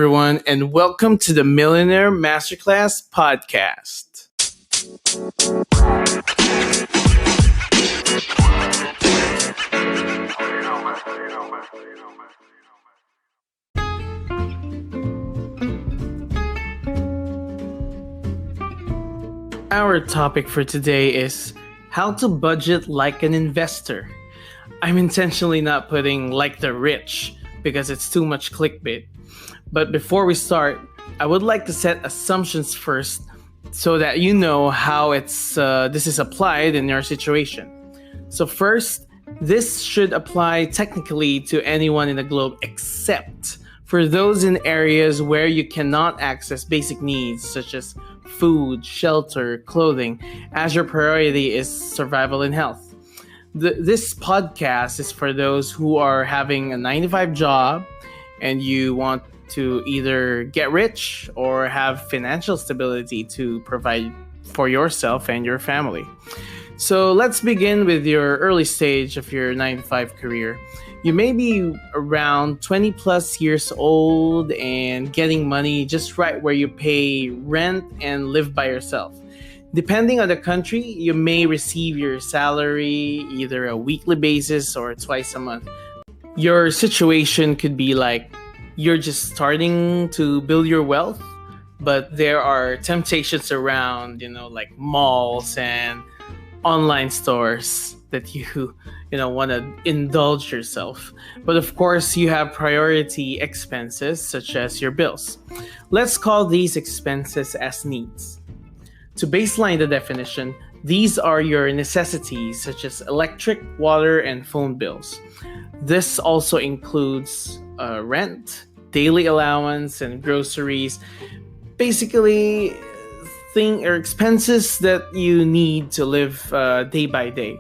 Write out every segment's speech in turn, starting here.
Everyone, and welcome to the Millionaire Masterclass podcast. Our topic for today is how to budget like an investor. I'm intentionally not putting like the rich because it's too much clickbait. But before we start, I would like to set assumptions first so that you know how this is applied in your situation. So first, this should apply technically to anyone in the globe except for those in areas where you cannot access basic needs such as food, shelter, clothing, as your priority is survival and health. This podcast is for those who are having a 9-to-5 job and you want to either get rich or have financial stability to provide for yourself and your family. So let's begin with your early stage of your 9-to-5 career. You may be around 20 plus years old and getting money just right where you pay rent and live by yourself. Depending on the country, you may receive your salary either a weekly basis or twice a month. Your situation could be like you're just starting to build your wealth, but there are temptations around, like malls and online stores that you want to indulge yourself. But of course, you have priority expenses such as your bills. Let's call these expenses as needs. To baseline the definition, these are your necessities such as electric, water, and phone bills. This also includes rent, daily allowance, and groceries. Basically, expenses that you need to live day by day.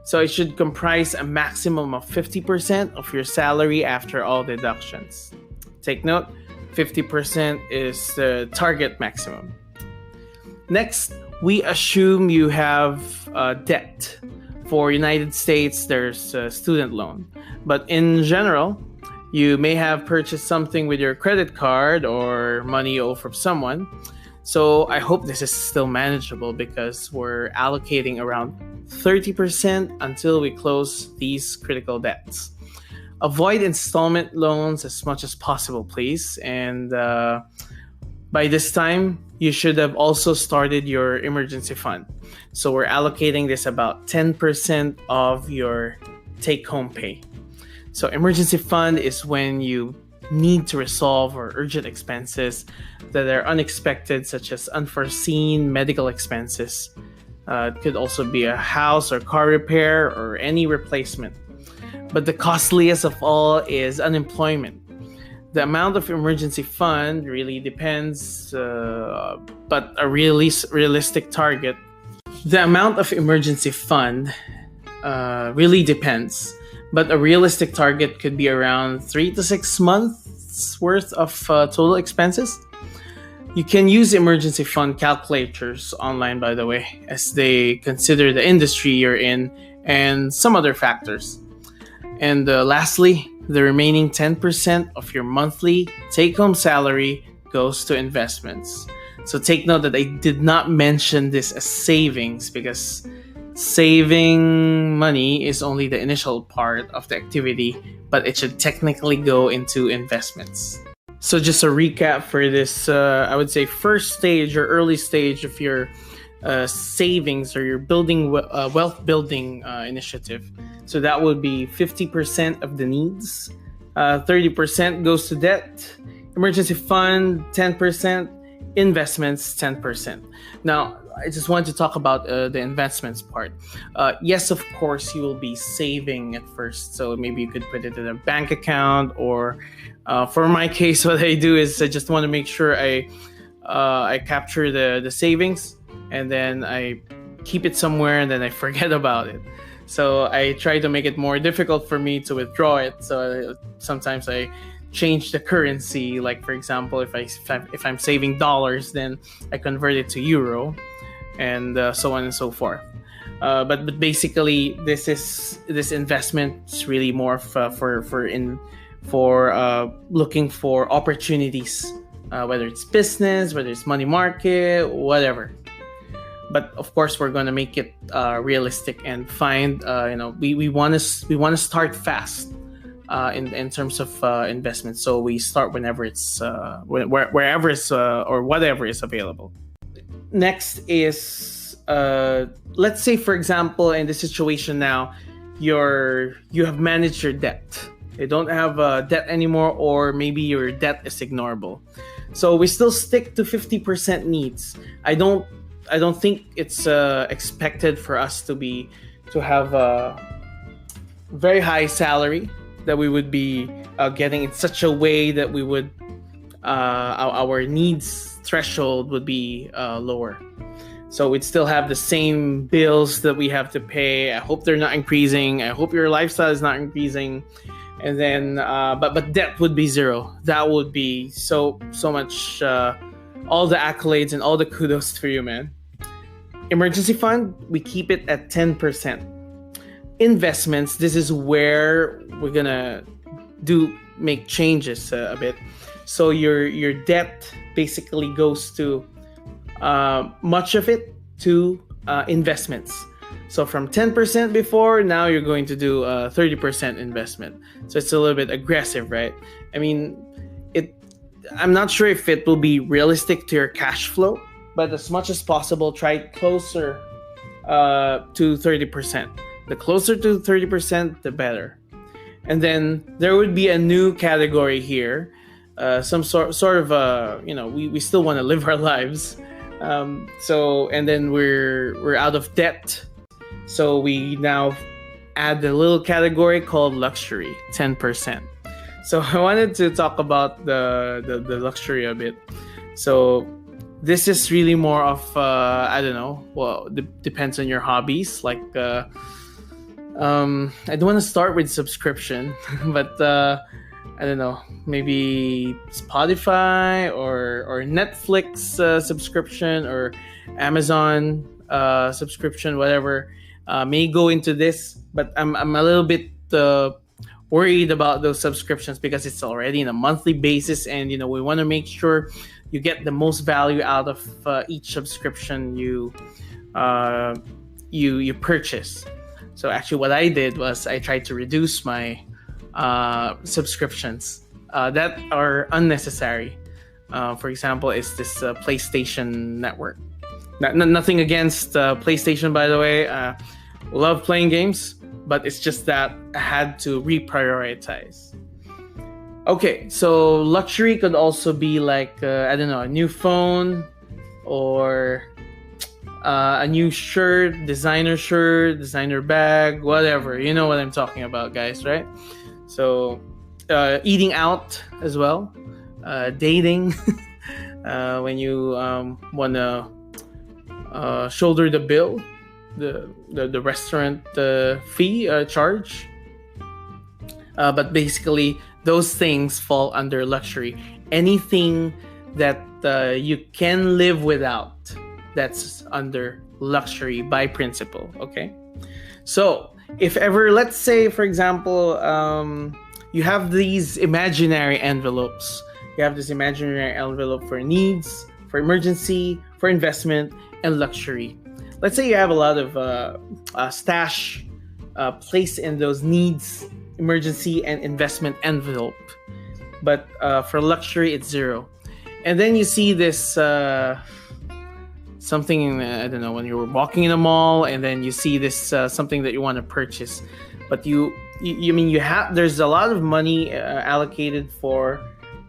So it should comprise a maximum of 50% of your salary after all deductions. Take note, 50% is the target maximum. Next, we assume you have debt. For United States, there's a student loan. But in general, you may have purchased something with your credit card or money owed from someone. So I hope this is still manageable because we're allocating around 30% until we close these critical debts. Avoid installment loans as much as possible, please. And by this time, you should have also started your emergency fund. So we're allocating this about 10% of your take-home pay. So emergency fund is when you need to resolve or urgent expenses that are unexpected, such as unforeseen medical expenses. It could also be a house or car repair or any replacement. But the costliest of all is unemployment. The amount of emergency fund really depends, but a realistic target. The amount of emergency fund really depends. But a realistic target could be around 3 to 6 months worth of total expenses. You can use emergency fund calculators online, by the way, as they consider the industry you're in and some other factors. And lastly, the remaining 10% of your monthly take-home salary goes to investments. So take note that I did not mention this as savings because saving money is only the initial part of the activity, but it should technically go into investments. So just a recap for this, I would say first stage or early stage of your savings or your building wealth building initiative. So that would be 50% of the needs, 30% goes to debt, emergency fund 10%, investments 10%. Now, I just want to talk about the investments part. Yes, of course, you will be saving at first. So maybe you could put it in a bank account or for my case, what I do is I just want to make sure I capture the savings and then I keep it somewhere and then I forget about it. So I try to make it more difficult for me to withdraw it. So sometimes I change the currency. Like for example, if I'm saving dollars, then I convert it to euro, and so on and so forth. But basically, this investment is really more for for looking for opportunities, whether it's business, whether it's money market, whatever. But of course, we're gonna make it realistic and find. We want to start fast in terms of investment. So we start whenever it's wherever it's or whatever is available. Next is let's say, for example, in this situation now, you have managed your debt. You don't have debt anymore, or maybe your debt is ignorable. So we still stick to 50% needs. I don't think it's expected for us to have a very high salary that we would be getting in such a way that we would our needs threshold would be lower. So we'd still have the same bills that we have to pay. I hope they're not increasing. I hope your lifestyle is not increasing. And then, but debt would be zero. That would be so much. All the accolades and all the kudos for you, man. Emergency fund, we keep it at 10%. Investments, this is where we're gonna make changes a bit. So your debt basically goes to much of it to investments. So from 10% before, now you're going to do 30% investment. So it's a little bit aggressive, right? I mean, I'm not sure if it will be realistic to your cash flow, but as much as possible, try closer to 30%. The closer to 30%, the better. And then there would be a new category here, some sort of we still want to live our lives. And then we're out of debt. So we now add the little category called luxury, 10%. So I wanted to talk about the luxury a bit. So this is really more of I don't know. Well, depends on your hobbies. Like I don't want to start with subscription, but I don't know. Maybe Spotify or Netflix subscription or Amazon subscription, whatever. May go into this, but I'm a little bit worried about those subscriptions because it's already on a monthly basis, and we want to make sure you get the most value out of each subscription you purchase. So actually, what I did was I tried to reduce my subscriptions that are unnecessary. For example, is this PlayStation Network. Nothing against PlayStation, by the way. Love playing games, but it's just that I had to reprioritize. Okay, so luxury could also be like I don't know, a new phone or a new designer bag, whatever. You know what I'm talking about, guys, right? So eating out as well, dating when you want to shoulder the bill, the restaurant fee charge. But basically, those things fall under luxury. Anything that you can live without, that's under luxury by principle. Okay, so if ever, let's say, for example, you have these imaginary envelopes. You have this imaginary envelope for needs, for emergency, for investment, and luxury. Let's say you have a lot of stash placed in those needs, emergency, and investment envelope. But for luxury, it's zero. And then you see this something, I don't know, when you were walking in a mall, and then you see this something that you want to purchase, but there's a lot of money allocated for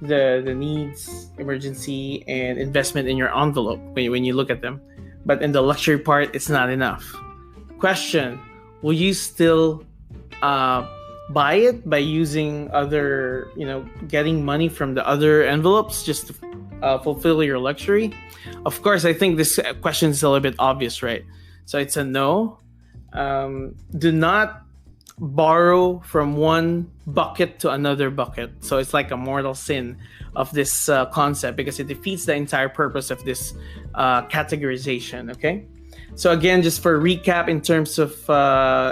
the needs, emergency, and investment in your envelope when you look at them, but in the luxury part, it's not enough. Question: will you still buy it by using other, getting money from the other envelopes just to fulfill your luxury? Of course, I think this question is a little bit obvious, right? So it's a no. Do not borrow from one bucket to another bucket. So it's like a mortal sin of this concept, because it defeats the entire purpose of this categorization, okay? So again, just for recap, in terms of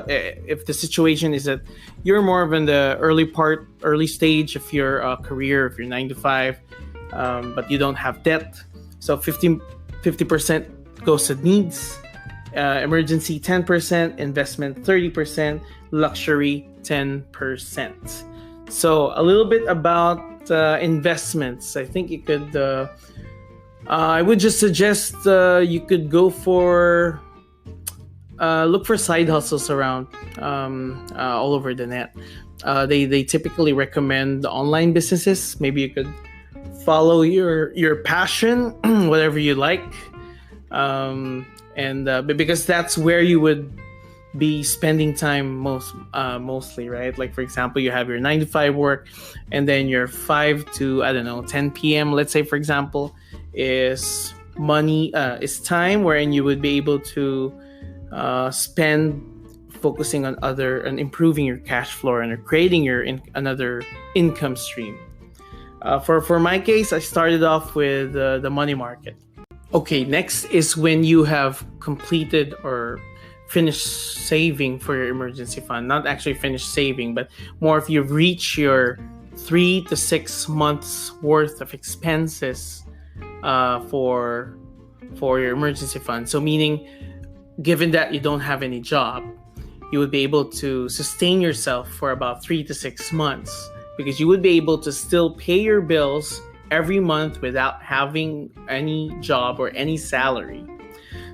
if the situation is that you're more of in the early stage of your career, if you're 9 to 5, but you don't have debt, so 50% goes to needs, emergency 10%, investment 30%, luxury 10%. So a little bit about investments. I think you could I would just suggest you could go for look for side hustles around all over the net. They typically recommend online businesses. Maybe you could follow your passion, whatever you like, and because that's where you would be spending time mostly, right? Like, for example, you have your 9 to 5 work, and then your 5 to 10 p.m. let's say, for example, is time wherein you would be able to spend focusing on improving your cash flow and creating another income stream. For my case, I started off with the money market. Okay, next is when you have completed or finished saving for your emergency fund. Not actually finished saving, but more if you've reached your 3 to 6 months worth of expenses for your emergency fund. So meaning, given that you don't have any job, you would be able to sustain yourself for about 3 to 6 months, because you would be able to still pay your bills every month without having any job or any salary.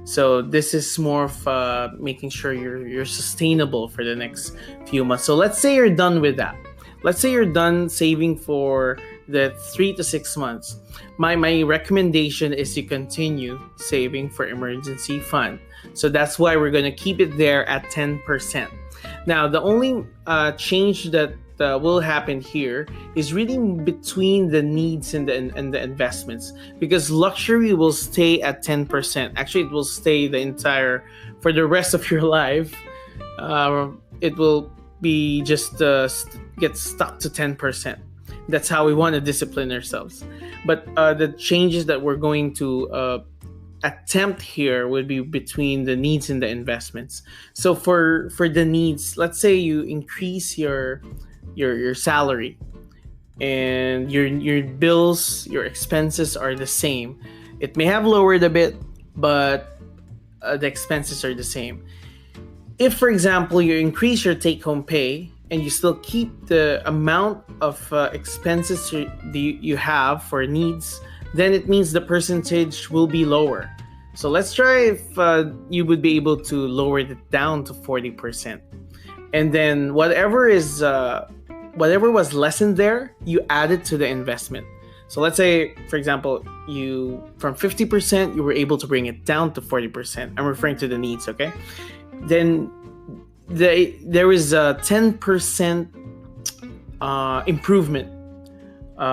So this is more of making sure you're sustainable for the next few months. So let's say you're done with that. Let's say you're done saving for the 3 to 6 months. My recommendation is to continue saving for emergency fund. So that's why we're going to keep it there at 10%. Now, the only change that will happen here is really between the needs and the investments, because luxury will stay at 10%. Actually, it will stay for the rest of your life. It will be just get stuck to 10%. That's how we want to discipline ourselves. But the changes that we're going to attempt here would be between the needs and the investments. So for the needs, let's say you increase your salary and your bills, your expenses are the same. It may have lowered a bit, but the expenses are the same. If, for example, you increase your take-home pay and you still keep the amount of expenses you have for needs, then it means the percentage will be lower. So let's try if you would be able to lower it down to 40%. And then whatever was lessened there, you add it to the investment. So let's say, for example, from 50%, you were able to bring it down to 40%. I'm referring to the needs, okay? Then there is a 10% improvement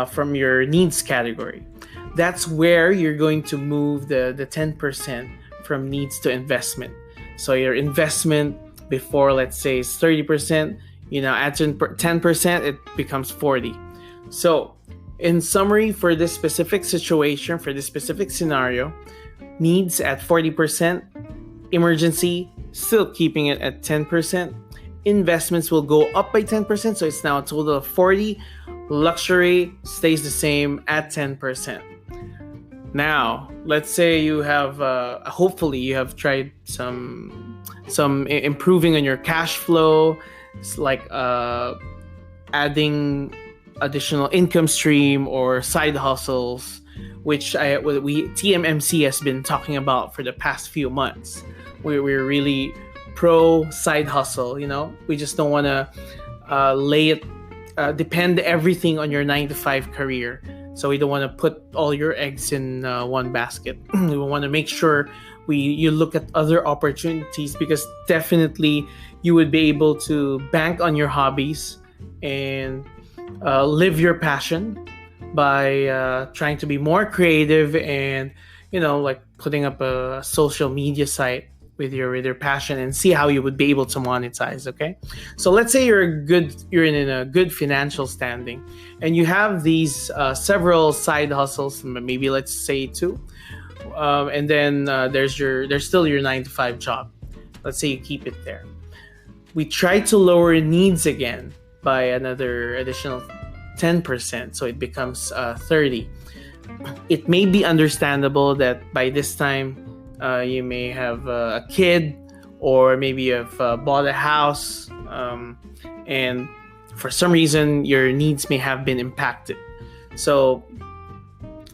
from your needs category. That's where you're going to move the 10% from needs to investment. So your investment before, let's say, is 30%, add 10%, it becomes 40%. So in summary, for this specific situation, for this specific scenario, needs at 40%, emergency still keeping it at 10%, investments will go up by 10%, so it's now a total of 40%, luxury stays the same at 10%. Now, let's say you have, hopefully you have tried some improving on your cash flow. It's like adding additional income stream or side hustles, which TMMC has been talking about for the past few months. We're really pro side hustle. We just don't want to depend everything on your 9 to 5 career. So we don't want to put all your eggs in one basket. We want to make sure you look at other opportunities, because definitely you would be able to bank on your hobbies and live your passion by trying to be more creative and like putting up a social media site with your passion, and see how you would be able to monetize. Okay, so let's say you're in a good financial standing, and you have these several side hustles, maybe let's say 2. and then there's still your 9 to 5 job. Let's say you keep it there. We try to lower needs again by another additional 10%, so it becomes 30. It may be understandable that by this time you may have a kid, or maybe you've bought a house, and for some reason your needs may have been impacted. So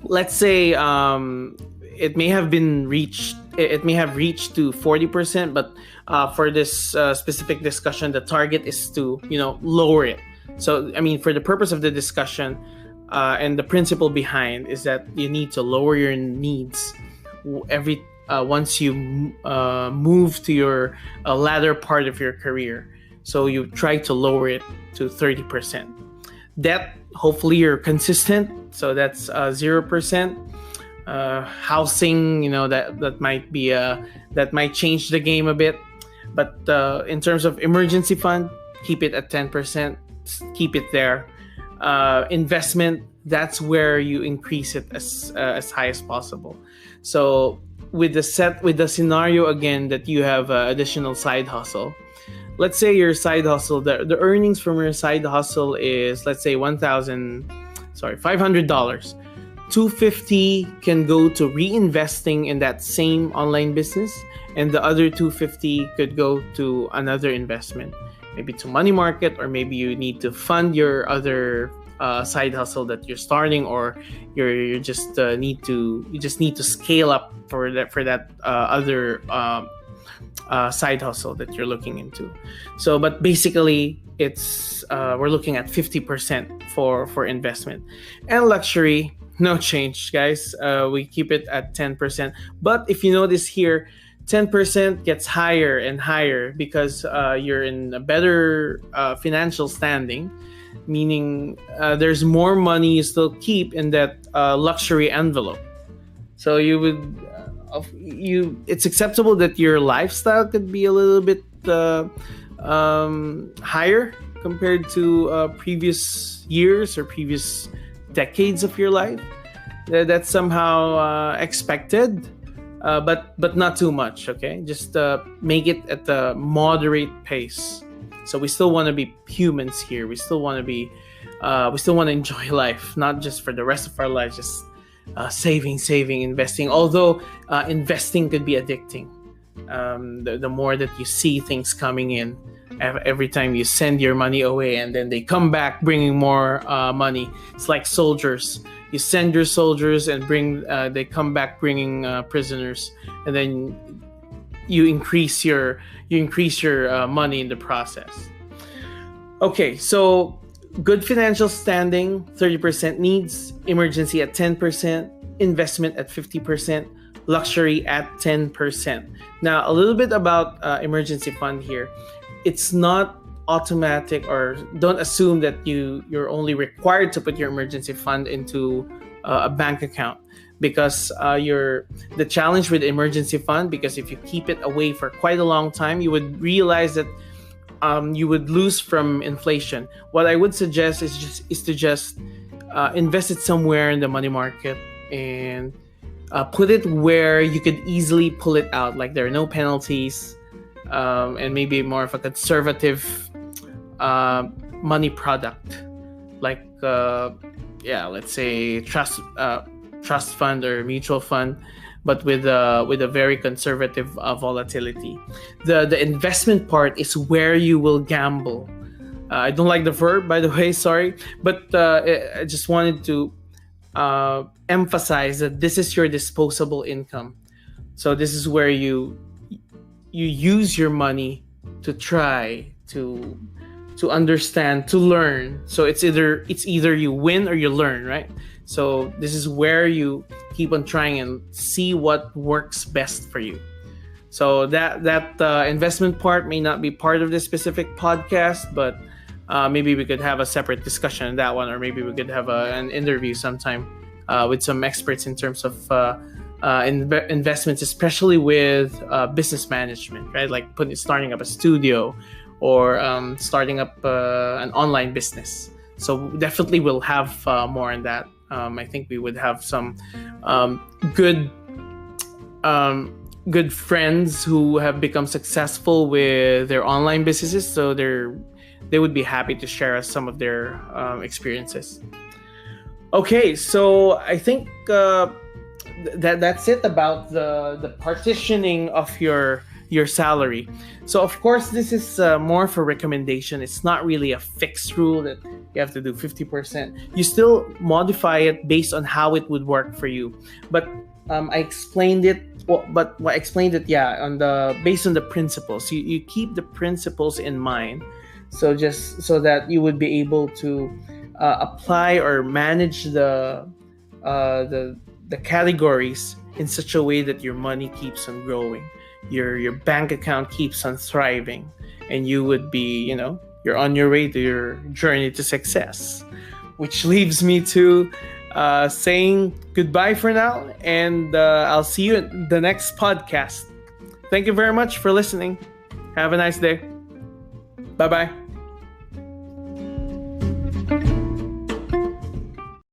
let's say it may have reached to 40%, but for this specific discussion, the target is to lower it. So I mean, for the purpose of the discussion, and the principle behind is that you need to lower your needs every once you move to your latter part of your career. So you try to lower it to 30%. Debt, hopefully you're consistent. So that's 0%. Housing, that might be that might change the game a bit. But in terms of emergency fund, keep it at 10%. Keep it there. Investment, that's where you increase it as high as possible. So with the scenario again that you have additional side hustle. Let's say your side hustle, the earnings from your side hustle is, let's say $500. $250 can go to reinvesting in that same online business, and the other $250 could go to another investment, maybe to money market, or maybe you need to fund your other side hustle that you're starting, or you just need to scale up for that other side hustle that you're looking into. So, but basically, it's we're looking at 50% for investment. And luxury, no change, guys. We keep it at 10%. But if you notice here, 10% gets higher and higher because you're in a better financial standing, meaning there's more money you still keep in that luxury envelope. So it's acceptable that your lifestyle could be a little bit higher compared to previous years or previous decades of your life. That's somehow expected, but not too much. Okay, just make it at a moderate pace. So we still want to be humans here. We still want to enjoy life, not just for the rest of our lives, just saving, investing. Although investing could be addicting. The more that you see things coming in, every time you send your money away and then they come back bringing more money. It's like soldiers. You send your soldiers and they come back bringing prisoners, and then you increase your money in the process. Okay, so good financial standing, 30% needs, emergency at 10%, investment at 50%, luxury at 10%. Now, a little bit about emergency fund here. It's not automatic, or don't assume that you're only required to put your emergency fund into a bank account, because the challenge with emergency fund, because if you keep it away for quite a long time, you would realize that you would lose from inflation. What I would suggest is to just invest it somewhere in the money market and put it where you could easily pull it out, like there are no penalties, and maybe more of a conservative money product, like let's say trust fund or mutual fund, but with a very conservative volatility. The investment part is where you will gamble. I don't like the verb, by the way, sorry, but I just wanted to emphasize that this is your disposable income. So this is where you use your money to try to understand, to learn. So it's either you win or you learn, right? So this is where you keep on trying and see what works best for you. So that investment part may not be part of this specific podcast, but maybe we could have a separate discussion on that one, or maybe we could have an interview sometime with some experts in terms of investments, especially with business management, right? Like starting up a studio or starting up an online business. So definitely we'll have more on that. I think we would have some good good friends who have become successful with their online businesses, so they would be happy to share us some of their experiences. Okay, so I think that's it about the partitioning of your salary. So of course, this is more for recommendation. It's not really a fixed rule that you have to do 50%. You still modify it based on how it would work for you. But I explained it. I explained it, yeah, on the based on the principles. You keep the principles in mind, so just so that you would be able to apply or manage the categories in such a way that your money keeps on growing, your bank account keeps on thriving, and you would be, you're on your way to your journey to success. Which leaves me to saying goodbye for now, and I'll see you in the next podcast. Thank you very much for listening. Have a nice day. Bye-bye.